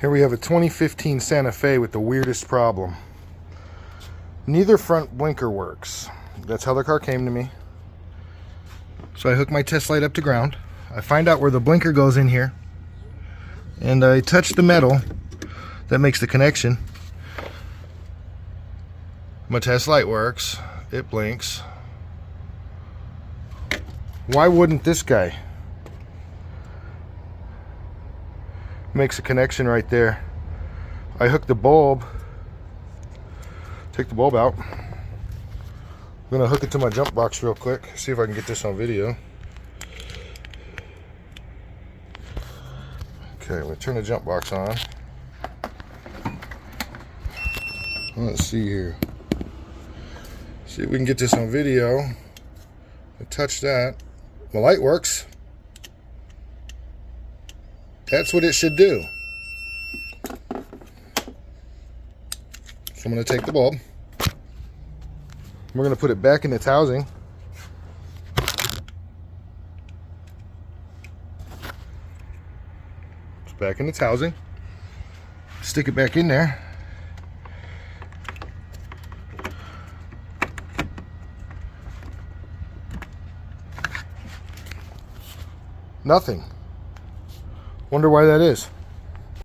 Here we have a 2015 Santa Fe with the weirdest problem. Neither front blinker works. That's how the car came to me. So I hook my test light up to ground. I find out where the blinker goes in here, and I touch the metal that makes the connection. My test light works. It blinks. Why wouldn't this guy? Makes a connection right there. I hook the bulb, take the bulb out. I'm gonna hook it to my jump box real quick, see if I can get this on video. Okay, I'm gonna turn the jump box on. Let's see here. See if we can get this on video. I touch that. My light works. That's what it should do. So I'm going to take the bulb. We're going to put it back in its housing. It's back in its housing. Stick it back in there. Nothing. Wonder why that is.